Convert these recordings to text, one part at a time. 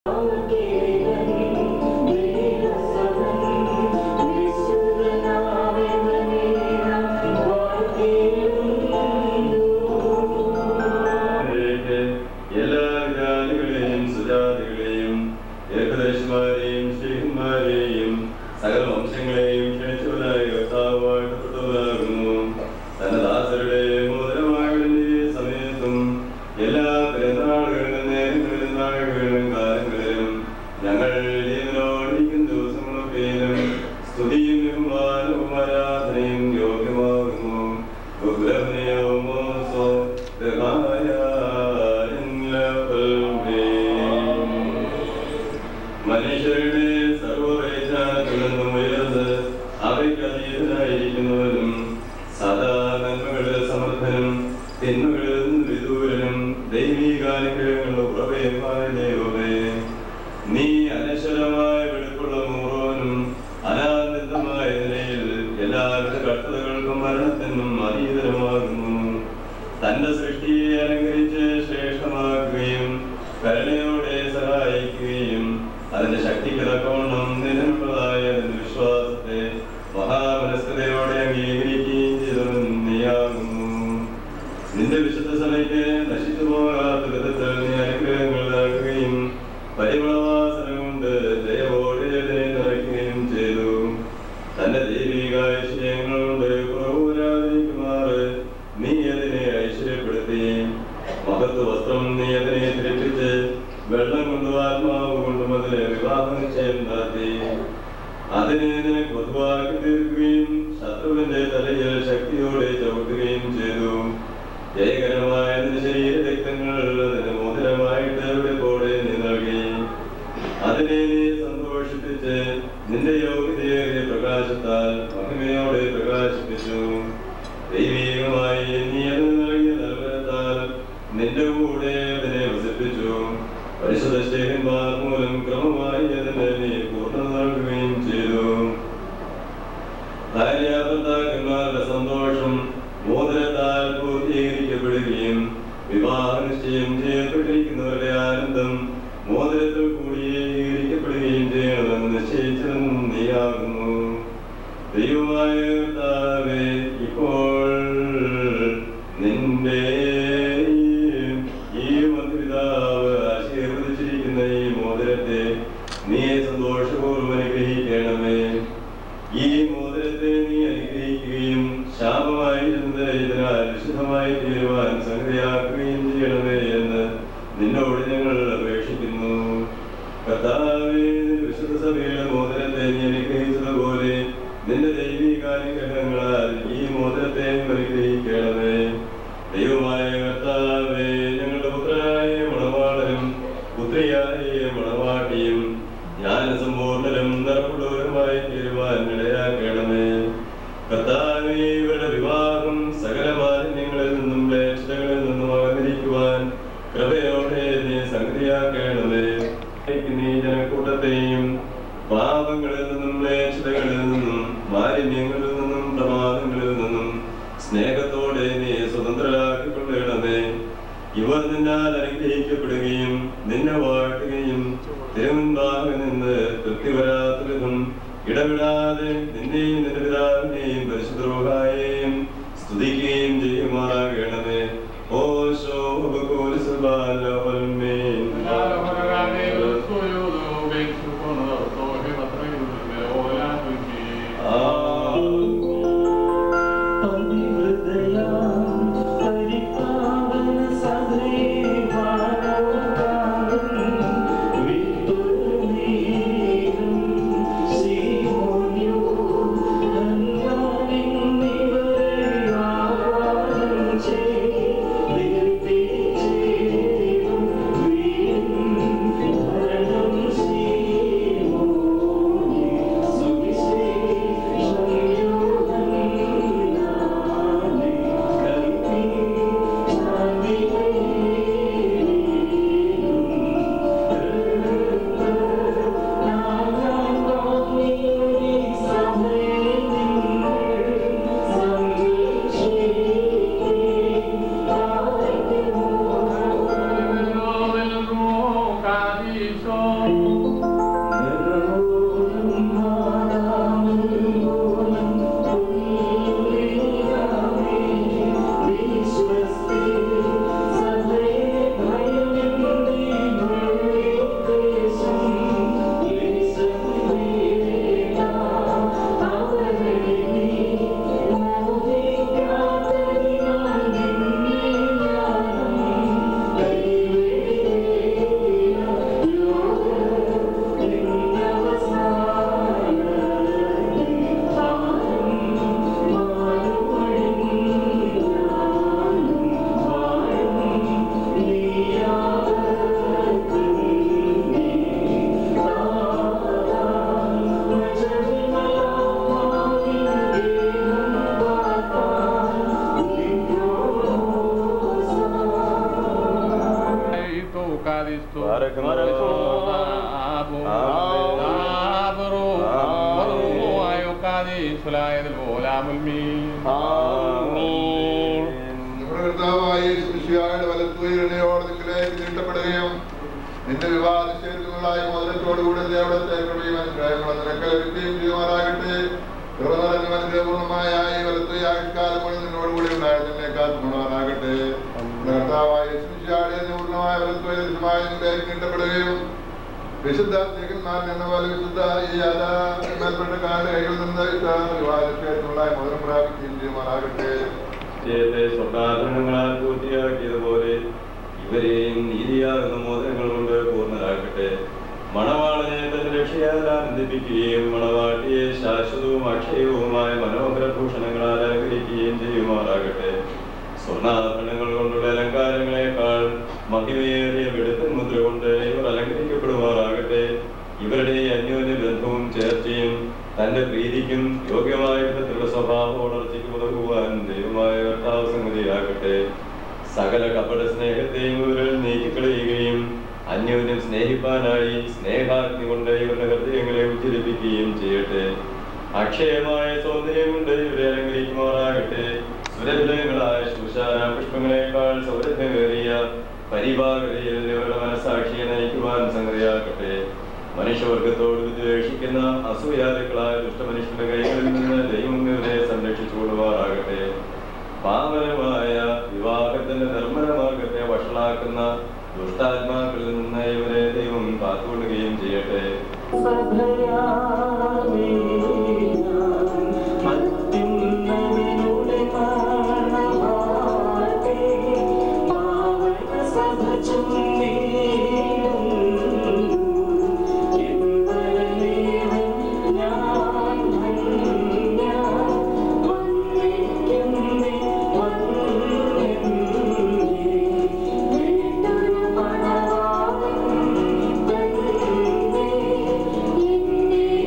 See you. നീട്ടപ്പെടുകയും നിന്റെ വിവാഹ നിശ്ചയത്തിനുള്ളായി മോദനത്തോടുകൂടി അവിടുത്തെ കൃപയും അനുഗ്രഹങ്ങളും നിനക്ക് ലഭിക്കുകയും ചെയ്യുമാറാകട്ടെ. കൃപ നിറഞ്ഞവന്റെ പൂർണ്ണമായ ഈ വലത്തുയ ആയുഷ്കാലം മുഴുവൻ നിന്നോടുകൂടി ഉണ്ടായിരുന്നെ കാത്തുകൊള്ളുവാനാകട്ടെ. കർത്താവായ പൂർണ്ണമായ വലത്തുയ ദൃശ്യമായി നീട്ടപ്പെടുകയും വിശുദ്ധ സ്ത്രീകന്മാർ എന്ന പോലെ വിശുദ്ധ ഈ മേൽപ്പെട്ടക്കാരുടെ കൈകളിൽ നിന്ന് വിവാഹ നിശ്ചയത്തിനുള്ളായി മോദനം പ്രാപിക്കുകയും ചെയ്യുമാറാകട്ടെ. സ്വർണ്ണാഭരണങ്ങളാൽ പൂർത്തിയാക്കിയതുപോലെ ഇവരെയും നീതിയാകുന്ന മോദനങ്ങൾ കൊണ്ട് പൂർണ്ണരാക്കട്ടെ. മണവാളനെ തന്റെ രക്ഷയാൽ ആനന്ദിപ്പിക്കുകയും മണവാട്ടിയെ ശാശ്വതവും അക്ഷയവുമായ മനോഹര ഭൂഷണങ്ങളാൽ അലങ്കരിക്കുകയും ചെയ്യുമാറാകട്ടെ. സ്വർണ്ണാഭരണങ്ങൾ കൊണ്ടുള്ള അലങ്കാരങ്ങളെക്കാൾ മഹിമയേറിയ വെടുത്തൻ മുദ്ര കൊണ്ട് ഇവർ അലങ്കരിക്കപ്പെടുമാറാകട്ടെ. ഇവരുടെ അന്യോന്യ ബന്ധവും ചേർച്ചയും തന്റെ പ്രീതിക്കും യോഗ്യമായ വിധത്തിലുള്ള സ്വഭാവ വളർച്ചയ്ക്ക് ഉതകുവാൻ ദൈവമായ കർത്താവ് സംഗതിയാകട്ടെ. സകല കപട സ്നേഹത്തെയും ഇവരിൽ നീക്കിക്കളയുകയും അന്യോന്യം സ്നേഹിപ്പാനായി സ്നേഹാഗ്നി കൊണ്ട് ഇവരുടെ ഹൃദയങ്ങളെ ഉജ്ജ്വലിപ്പിക്കുകയും ചെയ്യട്ടെ. അക്ഷയമായ സൗന്ദര്യം കൊണ്ട് ഇവരെ അലങ്കരിക്കുമാറാകട്ടെ. സുരഭിലങ്ങളായ ശൂശാന പുഷ്പങ്ങളെക്കാൾ സൗരഭ്യമേറിയ പരിഭാഗതയിൽ ഇവരുടെ മനസ്സാക്ഷിയെ നയിക്കുവാൻ സംഗതിയാകട്ടെ. മനുഷ്യവർഗത്തോട് വിദ്വേഷിക്കുന്ന അസൂയാലുക്കളായ ദുഷ്ടമനുഷ്യന്റെ കൈകളിൽ നിന്ന് ദൈവം ഇവരെ സംരക്ഷിച്ചുകൊള്ളുവാറാകട്ടെ. പാവനമായ വിവാഹത്തിന്റെ നിർമ്മല മാർഗത്തെ വഷളാക്കുന്ന ദുഷ്ടാത്മാക്കളിൽ നിന്ന് ഇവരെ ദൈവം കാത്തുകൊള്ളുകയും ചെയ്യട്ടെ. Thank you.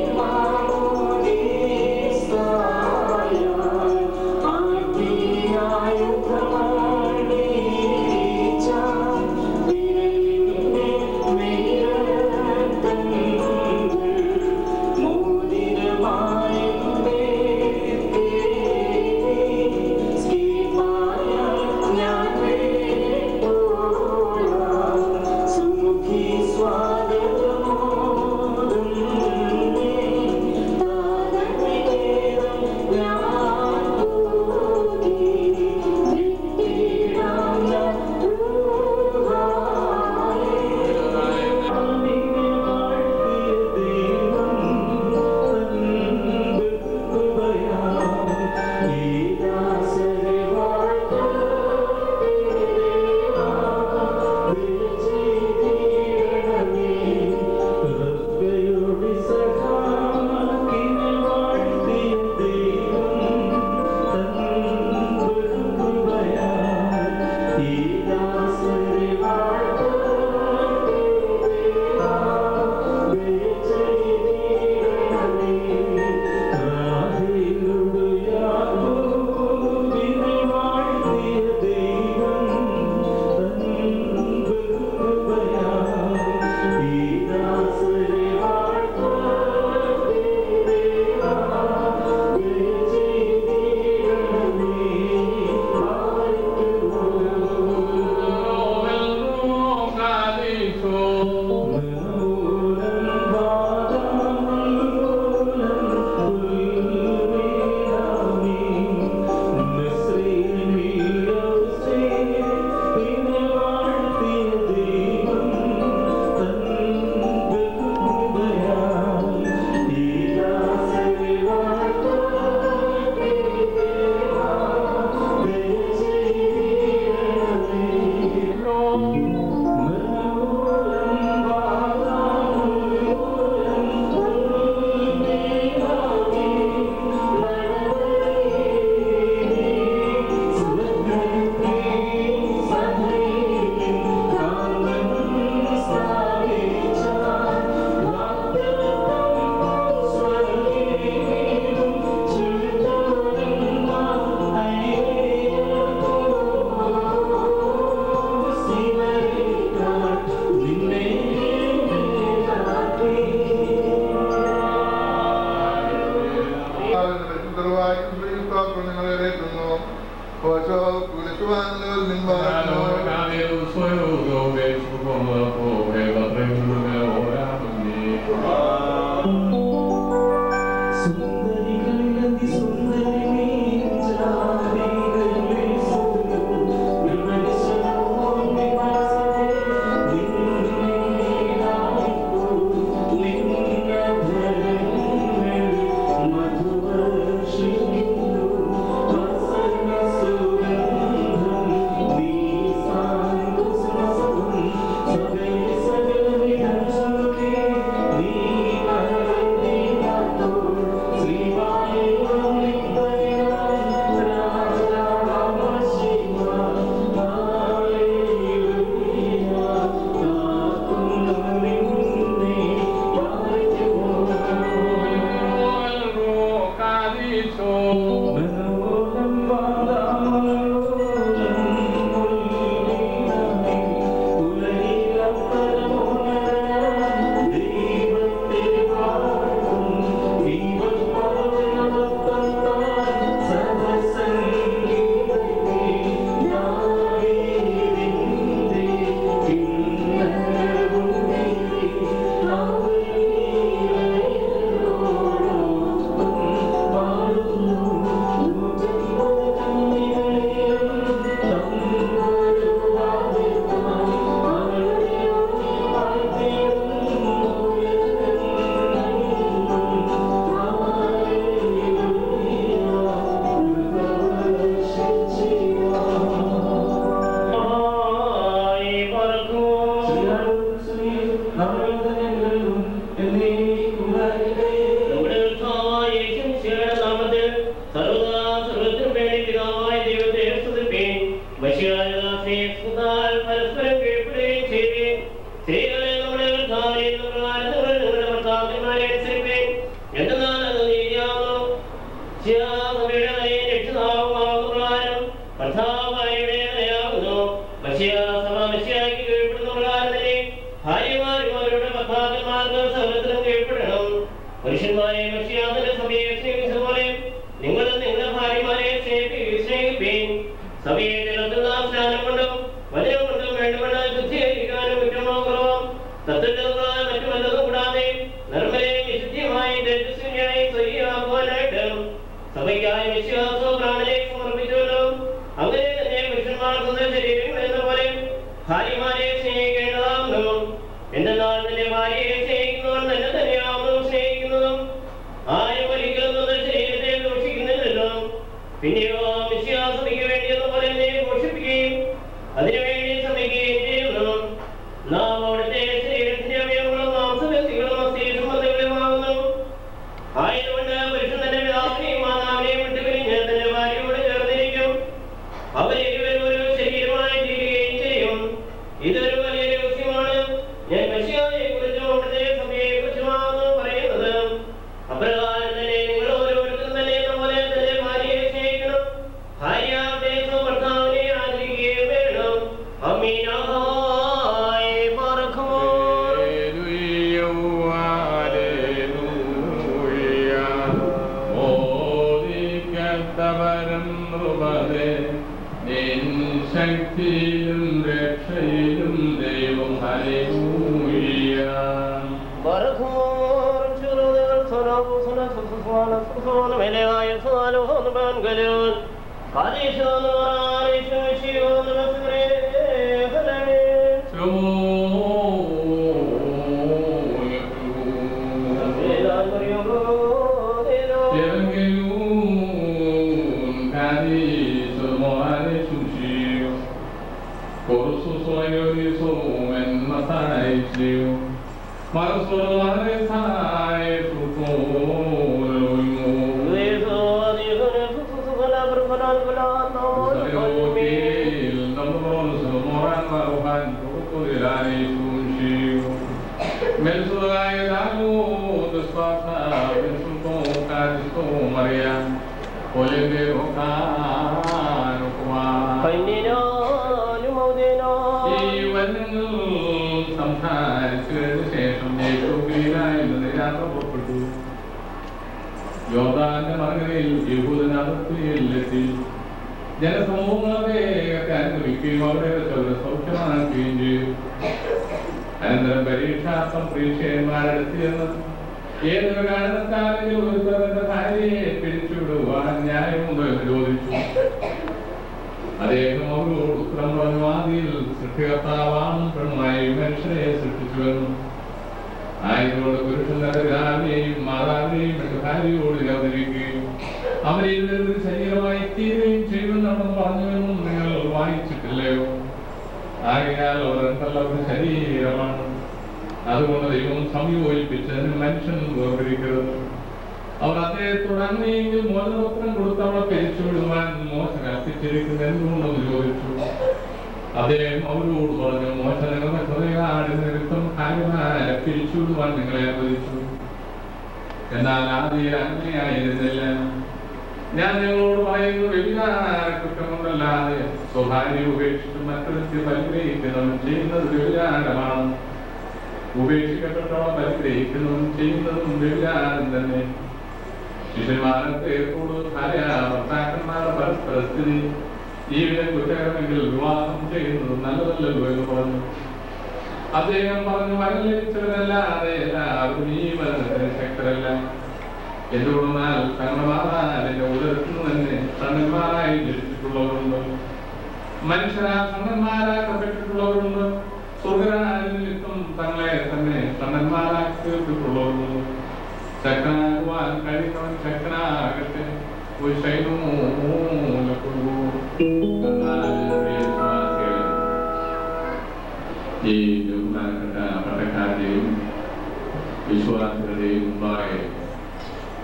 വിശ്വാസികളുടെയും മുമ്പാകെ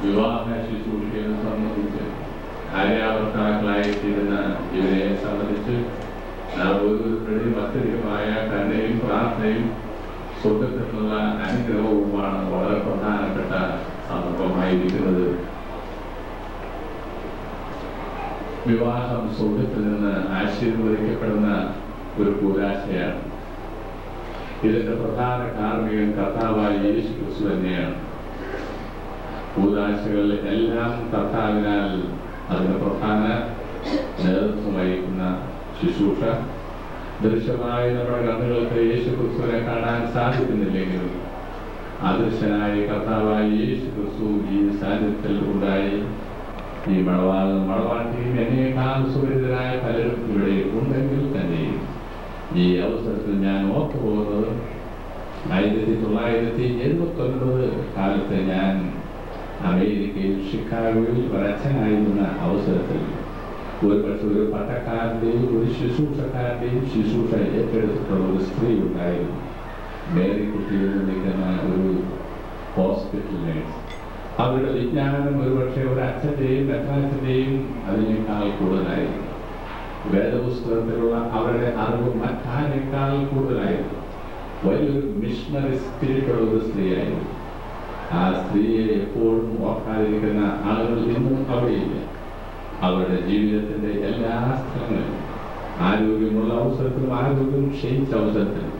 വിവാഹ ശുശ്രൂഷയെ സംബന്ധിച്ച് ഭാര്യാഭർത്താക്കളായിത്തീരുന്ന ഇവരെ സംബന്ധിച്ച് നാം ഓരോരുത്തരുടെയും അത്യധികമായ കരുണയും പ്രാർത്ഥനയും സ്വർഗത്തിനുള്ള അനുഗ്രഹവുമാണ് വളരെ പ്രധാനപ്പെട്ട സന്ദർഭമായിരിക്കുന്നത്. വിവാഹം സ്വർഗത്തിൽ നിന്ന് ആശീർവദിക്കപ്പെടുന്ന ഒരു കൂരാശയാണ്. ഇതിന്റെ പ്രധാന കാർമ്മികൻ കർത്താവായ യേശു ക്രിസ്തു തന്നെയാണ്. കൂരാശകൾ എല്ലാം കർത്താവിനാൽ അതിന് പ്രധാന നേതൃത്വം വഹിക്കുന്ന ശുശ്രൂഷ. ദൃശ്യമായ നമ്മുടെ കണ്ണുകൾക്ക് യേശു ക്രിസ്തുവിനെ കാണാൻ സാധിക്കുന്നില്ലെങ്കിലും അദൃശ്യനായ കർത്താവായ യേശു ക്രിസ്തു ഈ സാന്നിധ്യത്തിൽ ഉണ്ടായി. ഈ മണവാട്ടിയും എന്നേക്കാൾ സുപരിതരായ പലരും ഇവിടെ ഉണ്ടെങ്കിൽ തന്നെയും ഈ അവസരത്തിൽ ഞാൻ ഓർത്തു പോകുന്നത് 1979 കാലത്ത് ഞാൻ അമേരിക്കയിൽ ഷിക്കാഗോയിൽ ഒരച്ഛനായിരുന്ന അവസരത്തിൽ ഒരുപക്ഷെ ഒരു പട്ടക്കാരൻ്റെയും ഒരു ശുശ്രൂഷക്കാരൻ്റെയും ശുശ്രൂഷ ഏറ്റെടുത്തിട്ടുള്ള ഒരു സ്ത്രീ ഉണ്ടായിരുന്നു. മേരിക്കുട്ടിയിൽ നിൽക്കുന്ന ഒരു ഹോസ്പിറ്റൽ നേഴ്സ്. അവരുടെ വിജ്ഞാനം ഒരുപക്ഷെ ഒരു അച്ഛൻ്റെയും മെത്രാൻ്റെയും അതിനേക്കാൾ കൂടുതലായിരുന്നു. വേദപുസ്തകത്തിലുള്ള അവരുടെ അറിവ് മറ്റാരേക്കാൾ കൂടുതലായിരുന്നു. വലിയൊരു മിഷണറി സ്പിരിറ്റുള്ള ഒരു സ്ത്രീയായിരുന്നു. ആ സ്ത്രീയെ എപ്പോഴും ഓർക്കാതിരിക്കുന്ന ആളുകൾ ഇന്നും അവിടെയില്ല. അവരുടെ ജീവിതത്തിന്റെ എല്ലാ സ്ഥലങ്ങളിലും ആരോഗ്യമുള്ള അവസരത്തിലും ആരോഗ്യം ക്ഷയിച്ച അവസരത്തിലും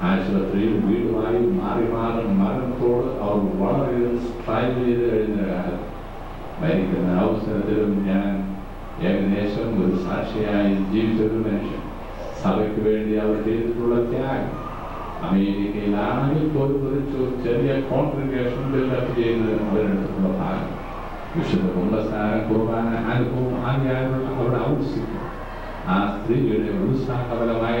ആശുപത്രിയിൽ വീടുമായി മാറി മാറി മരണത്തോട് അവർ വളരെയധികം സ്ട്രൈവ് ചെയ്ത് കഴിഞ്ഞ കാലം മരിക്കുന്ന അവസരത്തിലും ഞാൻ ഏകദേശം ഒരു സാക്ഷിയായി ജീവിച്ചൊരു മനുഷ്യൻ. സഭയ്ക്ക് വേണ്ടി അവർ ചെയ്തിട്ടുള്ള ത്യാഗം അമേരിക്കയിലാണെങ്കിൽ പോലും ഒരു ചെറിയ കോൺഗ്രിഗേഷൻ ബിൽഡപ്പ് ചെയ്യുന്നത് അവരെടുത്തിട്ടുള്ള ഭാഗം. വിശുദ്ധ കുംഭസാരം കുർബാന അനുഭവം ആദ്യമായുള്ള അവരുടെ ഔത്സുക്യം ആ സ്ത്രീയുടെ ഉത്സാഹപരമായ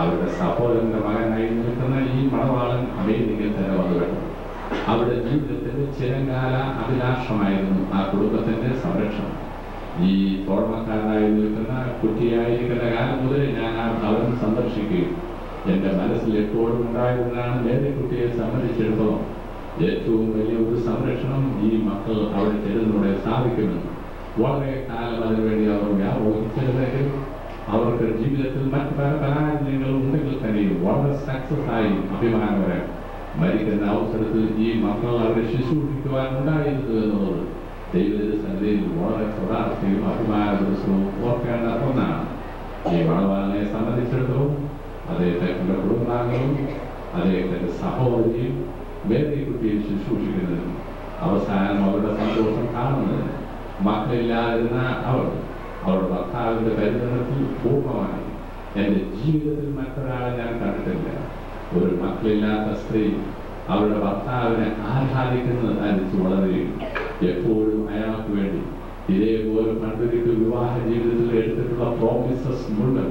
അവരുടെ സഹോദരന്റെ മകനായി നിൽക്കുന്ന ഈ മണവാളൻ അമേരിക്കയിൽ തന്നെ വന്നുകണ്ടു. അവരുടെ ജീവിതത്തിന്റെ ചിരകാല അഭിലാഷമായിരുന്നു ആ കുടുംബത്തിന്റെ സംരക്ഷണം. ഈ തോർമക്കാരനായി നിൽക്കുന്ന കുട്ടിയായിരിക്കുന്ന കാലം മുതൽ ഞാൻ അവൻ സന്ദർശിക്കുകയും എൻ്റെ മനസ്സിൽ എപ്പോഴും ഉണ്ടായിരുന്നതാണ് മേരിക്കുട്ടിയെ സംബന്ധിച്ചിടത്തോളം ഏറ്റവും വലിയ ഒരു സംരക്ഷണം ഈ മക്കൾ അവിടെ ചെല്ലുന്നതോടെ സാധിക്കുമെന്ന്. വളരെ കാലം അതിനുവേണ്ടി അവർ വ്യാപരിച്ചിരുന്നെങ്കിൽ അവർക്ക് ജീവിതത്തിൽ മറ്റു പല പരാജയങ്ങളും ഉണ്ടെങ്കിൽ തന്നെയും വളരെ സക്സസ് ആയി അഭിമാനപരം മരിക്കുന്ന അവസരത്തിൽ ഈ മക്കൾ അവരെ ശുശ്രൂഷിക്കുവാൻ ഉണ്ടായിരുന്നു എന്നുള്ളത് ദൈവത്തിന്റെ സന്നിധിയിൽ വളരെ പ്രധാനത്തെയും അഭിമാന ദിവസവും ഓർക്കേണ്ട ഒന്നാണ്. ഈ മണവാളനെ സംബന്ധിച്ചിടത്തോളം അദ്ദേഹത്തിന്റെ കുടുംബാംഗങ്ങളും അദ്ദേഹത്തിന്റെ സഹോദരിയും മേരിക്കുട്ടിയെ ശുശ്രൂഷിക്കുന്നതിനും അവസാനം അവരുടെ സന്തോഷം കാണുന്നതിന് മക്കളില്ലാതിരുന്ന അവരുടെ ഭർത്താവിന്റെ പരിചരണത്തിൽ പൂർണ്ണമായി എൻ്റെ ജീവിതത്തിൽ മറ്റൊരാളെ ഞാൻ കണ്ടിട്ടില്ല. ഒരു മക്കളില്ലാത്ത സ്ത്രീ അവരുടെ ഭർത്താവിനെ ആരാധിക്കുന്നത് അനുസരിച്ച് വളരുകയും എപ്പോഴും അയാൾക്ക് വേണ്ടി ഇതേപോലെ പണ്ടൊരിക്കൽ വിവാഹ ജീവിതത്തിൽ എടുത്തിട്ടുള്ള പ്രോമിസസ് മുഴുവൻ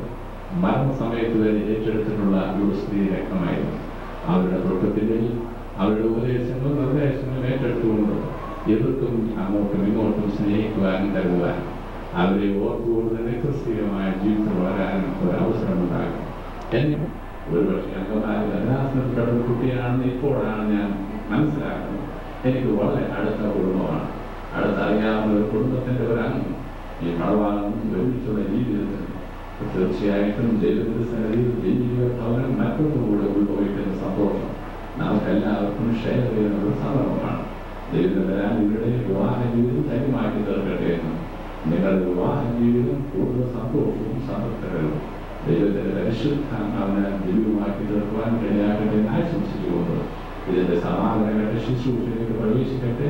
മരണസമയത്ത് വരെ ഏറ്റെടുത്തിട്ടുള്ള ഒരു സ്ത്രീ രക്തമായിരുന്നു. അവരുടെ തൊട്ടത്തിൻ്റെ അവരുടെ ഉപദേശങ്ങളും നിർദ്ദേശങ്ങളും ഏറ്റെടുത്തുകൊണ്ട് എതിർക്കും അങ്ങോട്ടും ഇങ്ങോട്ടും സ്നേഹിക്കുവാനും കരുതുവാൻ അവരെ ഓർത്തുകൊണ്ട് തന്നെ ക്രിസ്തീയമായ ജീവിതത്തിൽ വളരാനും ഒരവസരമുണ്ടാകും. എന്നെ ഒരുപക്ഷെ അംഗമാരി അനാസനത്തിലുള്ള കുട്ടിയാണെന്ന് ഇപ്പോഴാണ് ഞാൻ മനസ്സിലാക്കുന്നത്. എനിക്ക് വളരെ അടുത്ത കുടുംബമാണ്. അടുത്തറിയാവുന്ന ഒരു കുടുംബത്തിന്റെ ഒരു അംഗം ഈ മണവാളനും ഒരുമിച്ചുള്ള ജീവിതത്തിൽ തീർച്ചയായിട്ടും ദൈവത്തിന്റെ സന്നിധിയിൽ ജീവിത ഭവനം മറ്റൊന്നുകൂടെ ഉൾക്കൊള്ളിക്കുന്ന സന്തോഷം നമുക്കെല്ലാവർക്കും ഷെയർ ചെയ്യുന്ന ഒരു സന്ദർഭമാണ്. ദൈവത്തിനാൽ ഇവരുടെ വിവാഹ ജീവിതം ധന്യമാക്കി തീർക്കട്ടെ എന്ന് നിങ്ങളുടെ വിവാഹ ജീവിതം കൂടുതൽ സന്തോഷവും സംതൃപ്തകരവും ദൈവത്തിന്റെ പരിശുദ്ധാത്മാവിനെ ദിവ്യമാക്കി തീർക്കുവാൻ ഇടയാകട്ടെ എന്ന് ആശംസിച്ചുകൊണ്ട് ഇതിന്റെ സമാധാനങ്ങളുടെ ശുശ്രൂഷയിലേക്ക് പ്രവേശിക്കട്ടെ.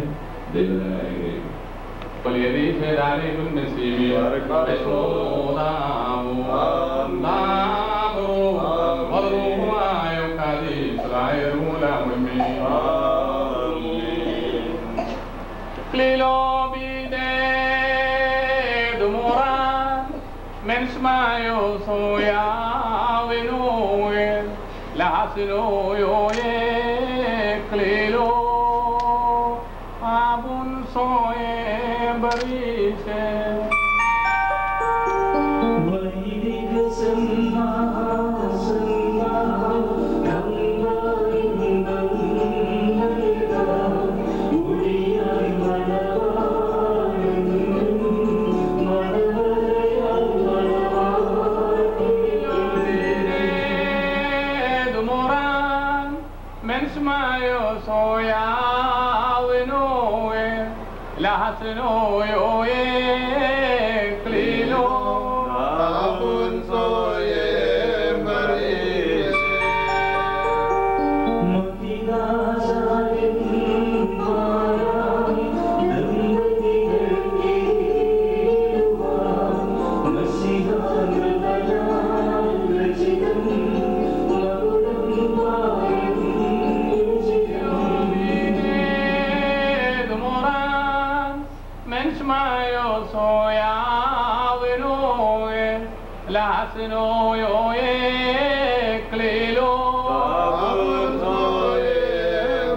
ദൈവത്തിനായി وليرث عليه المسيح Thank you. Mishmayo soya winoe lahasno yoe klilo Abun soye marishe Mukida sarin mara dambatigal keeluva Masihan vadan rachitam magudam payam Dumoran Mishmayo soya winoe lahasno yoe klilo Abun soye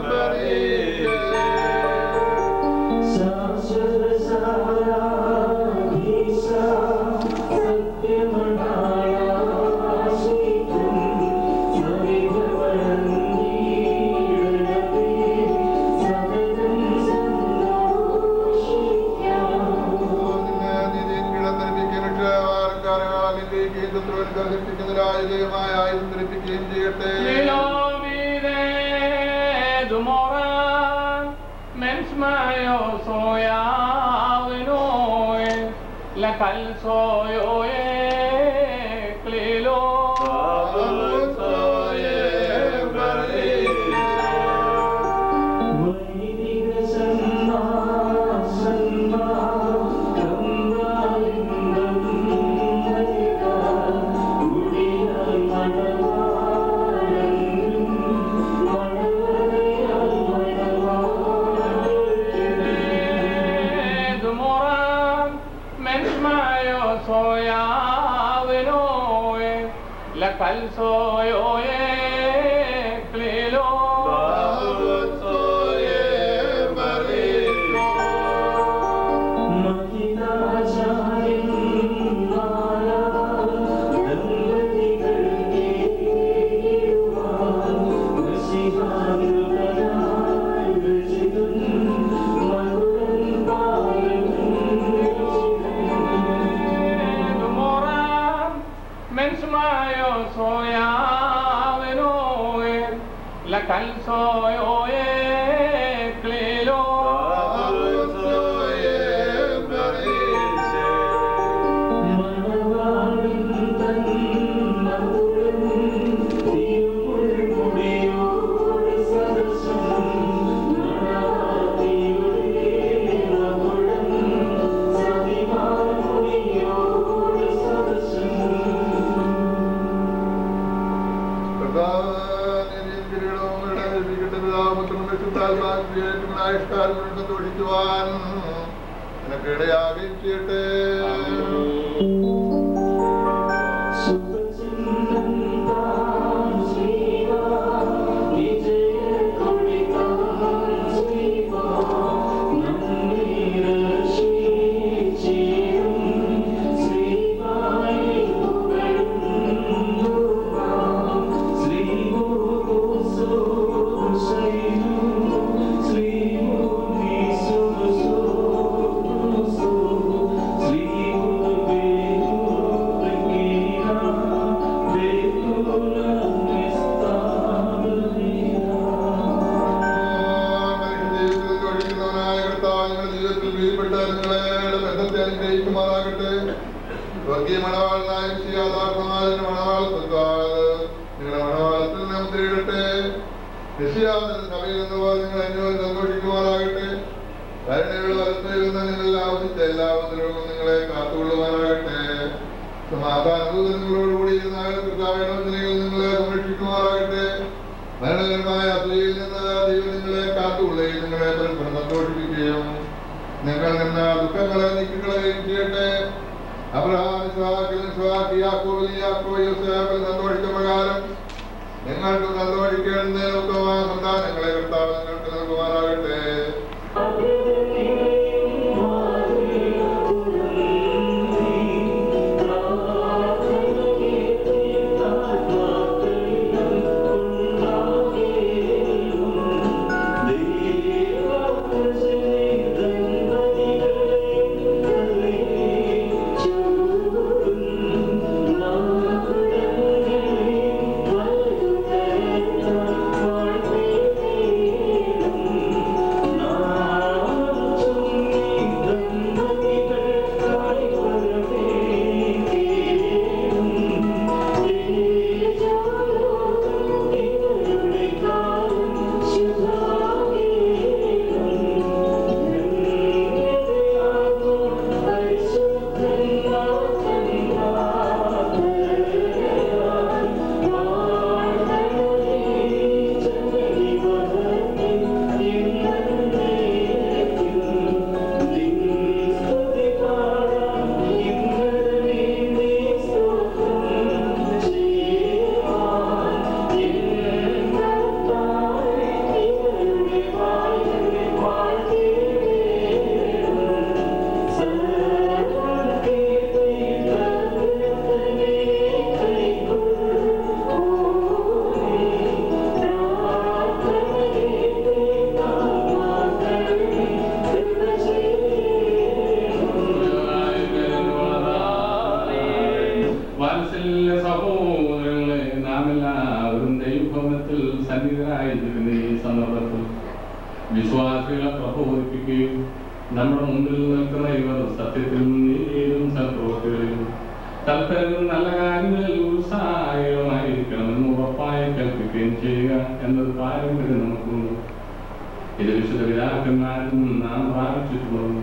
marishe Sasasara Isa Satyamandala Sitam Sarigavarandirate Sadatam Sandoshikya Lilomide Dumoran Mensmayo soya winoe lakal soyoe klilo Abun soye marishe Vaidika Sanma Sanma Kambalindam Madika Udiyal Manavarandum Manavarayal Manavarandum Dumoran Mensmayo soya winoe lakal soyoe klilo Abun soye marishe Mahinacharin Mala Dambatigal keeluva Masihan vadan rachitam magudam payam Dumoran Mensmayo soya winoe lakal soyoe klilo Abun soye marishe Manavalim tan magulam Tiyul mudiyur sadasam Manavadiyul magulam Sadiman mudiyur sadasam സന്തോഷിക്കുവാൻ നിനക്കിടയാകുകയും ചെയ്യട്ടെ സ്വർഗീയ മണവാളനായ നിങ്ങളുടെ മണവാളത്തിൽ മുദ്രയിടട്ടെ നിശ്ചയാദന സഭയിൽ നിന്നുപോലെ നിങ്ങൾ അന്യോന്യം സന്തോഷിക്കുമാറാകട്ടെ കരുണയുള്ള വലത്തുന്ന നിങ്ങൾ ആവശ്യത്തെ എല്ലാ മുദ്രകളും നിങ്ങളെ കാത്തുകൊള്ളുവാനാകട്ടെ സമാധാനദൂതൻ നിങ്ങളോടുകൂടി കർത്താവേണത്തിൽ നിങ്ങളെ സംരക്ഷിക്കുമാറാകട്ടെ മരണകരമായ അസൂയയിൽ നിന്ന് ദൈവം നിങ്ങളെ കാത്തുകൊള്ളുകയും നിങ്ങളെ പരസ്പരം സന്തോഷിപ്പിക്കുകയും നിങ്ങൾ നിന്ന ദുഃഖങ്ങളെ നീക്കിക്കളയുകയും ചെയ്യട്ടെ. അബ്രഹാം യാക്കോബ് യോസേഫിൽ സന്തോഷിച്ച പ്രകാരം നിങ്ങൾക്ക് സന്തോഷിക്കേണ്ടതിന് ഉത്തമമായ സന്താനങ്ങളെ കർത്താവ് നിങ്ങൾക്ക് നൽകുമാറാകട്ടെ. Thank you. വിശ്വാസികളെ പ്രബോധിപ്പിക്കുകയും നമ്മുടെ മുമ്പിൽ നിൽക്കുന്ന ഇവർ സത്യത്തിലും നീതിയിലും സത്പ്രവൃത്തികളിലും തൽപരവും നല്ല കാര്യങ്ങളിൽ ഉത്സാഹികളായിരിക്കണമെന്ന് ഉറപ്പായി കൽപ്പിക്കുകയും ചെയ്യുക എന്നത് പാരമ്പര്യം നമുക്കുണ്ട്. ഇത് വിശുദ്ധ പിതാക്കന്മാരിൽ നിന്ന് നാം പ്രാപിച്ചിട്ടുള്ളതും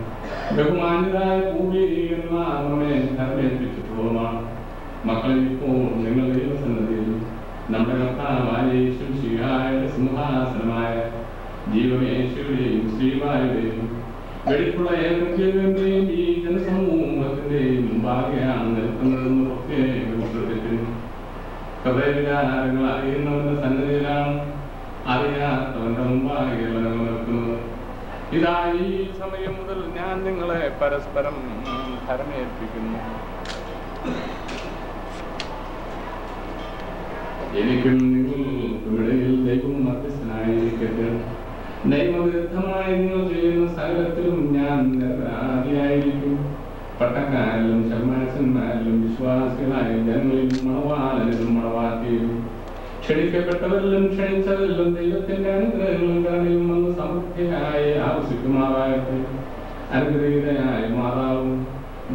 ബഹുമാന്യരായ പൂർവീകന്മാർ നമ്മെ ധർമ്മേൽപ്പിച്ചിട്ടുള്ളതുമാണ്. മക്കളെ, ഇപ്പോൾ നിങ്ങൾ ദൈവസന്നിധിയിൽ നമ്മുടെ കർത്താവായ യേശുമിശിഹായുടെ സിംഹാസനമായ ജീവമേശയുടെയും ശ്രീവായുടെയും വെടിപ്പുള്ള ഏവന്റെയും ഈ ജനസമൂഹത്തിന്റെയും മുമ്പാകെയാണ് നിൽക്കുന്നതെന്ന് പ്രത്യേകം ശ്രദ്ധിക്കുന്നു. ഹൃദയവികാരങ്ങൾ അറിയുന്നവന്റെ സന്നിധിയിലാണ് അറിയാത്തവന്റെ മുമ്പാകെയല്ല നിങ്ങൾ നിൽക്കുന്നത്. ഇതാ ഈ സമയം മുതൽ ഞാൻ നിങ്ങളെ പരസ്പരം ധർമ്മേൽപ്പിക്കുന്നു. എനിക്കും നിങ്ങൾക്കുമിടയിൽ ദൈവം മധ്യസ്ഥനായിരിക്കട്ടെ. നിയമവിരുദ്ധമായി നിങ്ങൾ ചെയ്യുന്ന സകലത്തിലും ഞാൻ നിരപരാധിയായിരിക്കും. പട്ടക്കാരിലും ശർമാസന്മാരിലും വിശ്വാസികളായ ജനങ്ങളിലും മണവാളനിലും മണവാട്ടിയിലും ക്ഷണിക്കപ്പെട്ടവരിലും ക്ഷണിച്ചവരിലും ദൈവത്തിന്റെ അനുഗ്രഹങ്ങളും കരുണയും വന്ന് സമൃദ്ധിയായി ആവശ്യിക്കുമാറാകട്ടെ. അനുഗ്രഹീതയായ മാതാവും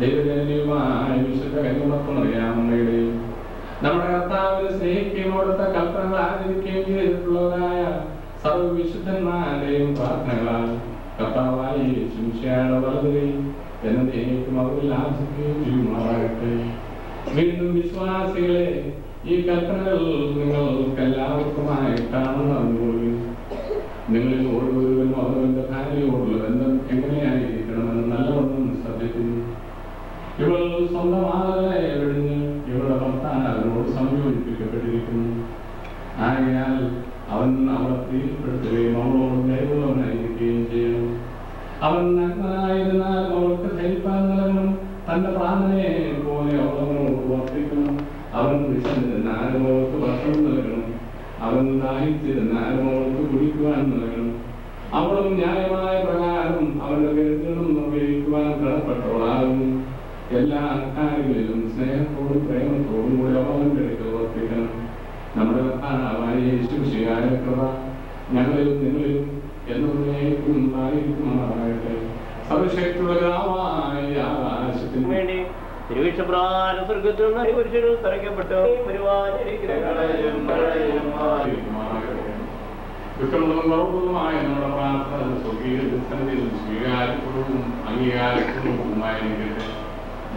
ദൈവജനനിയുമായ വിശുദ്ധ കന്യമറിയാമയുടെയും നമ്മുടെ കർത്താവിനെ സ്നേഹിക്കുകയും അവിടുത്തെ കൽപ്പനകൾ ആചരിക്കുകയും ചെയ്തിട്ടുള്ളവരായ സർവ്വവിശുദ്ധന്മാരുടെയും പ്രാർത്ഥനകളാൽ കർത്താവായ യേശുമിശിഹായുടെ വലതുകൈ എന്നേക്കും അവരിൽ ആശിക്കുകയും ചെയ്യുമാറാകട്ടെ. വീണ്ടും വിശ്വാസികളെ, ഈ കൽപ്പനകൾ നിങ്ങൾക്കെല്ലാവർക്കുമായിട്ടാണെന്ന് അറിഞ്ഞുകൊള്ളുകയും നിങ്ങളിൽ ഓരോരുവരും അവരവന്റെ ഭാര്യയോടുള്ള ബന്ധം എങ്ങനെയായിരിക്കണമെന്ന് നല്ലവണ്ണം ശ്രദ്ധിക്കുന്നു. ഇവൾ സ്വന്തം ആളുകളെ വെടിഞ്ഞ് ഇവളുടെ ഭർത്താവിനോട് സംയോജിപ്പിക്കപ്പെട്ടിരിക്കുന്നു. ആകയാൽ അവൻ അവളെ പ്രീതിപ്പെടുത്തുകയും അവളോട് ദൈവമായിരിക്കുകയും ചെയ്യണം. അവൻ നഗ്നനായിരുന്നാൽ അവൾക്ക് ധരിപ്പാൻ നൽകണം. തന്റെ പ്രാണനെ പോലെ അവളവനോട് വർത്തിക്കണം. അവൻ വിശന്നിരുന്നാലും അവൾക്ക് ഭക്ഷണം നൽകണം. അവൻ ദാഹിച്ചിരുന്നാലും അവൾക്ക് കുടിക്കുവാൻ നൽകണം. അവളും ന്യായമായ പ്രകാരം അവന്റെ കരുതലും നിർവഹിക്കുവാൻ കടപ്പെട്ടവളാകുന്നു. എല്ലാ കാര്യങ്ങളിലും സ്നേഹത്തോടും പ്രേമത്തോടും കൂടി അവന്റെ അടുക്കൽ വർത്തിക്കണം. നമ്മുടെ കർത്താവായ യേശുമിശിഹായുടെ കൃപ ഞങ്ങളിലും നിങ്ങളിലും എന്നേക്കും ഉണ്ടായിരിക്കുമാറാകട്ടെ. സർവശക്തിയുള്ള പിതാവായ ആകാശത്തിന് വേണ്ടി തിരുവിഷ്ടപ്രകാരം സ്വർഗ്ഗത്തിൽ നിന്ന് പുരുഷനും തറയ്ക്കപ്പെട്ടു കുറ്റമുള്ളതും കുറവുള്ളതുമായ നമ്മുടെ പ്രാർത്ഥന സ്വീകരിക്കുന്നതിൽ സ്വീകാര്യപ്പെടും അംഗീകാരപ്പെടുന്നതുമായിരിക്കട്ടെ.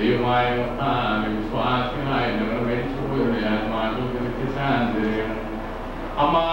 ദൈവമായ വിശ്വാസികളായ ഞങ്ങൾ മരിച്ചുപോയവരുടെ ആത്മാക്കൾക്ക് നിത്യശാന്തി തരണം. അമ്മാ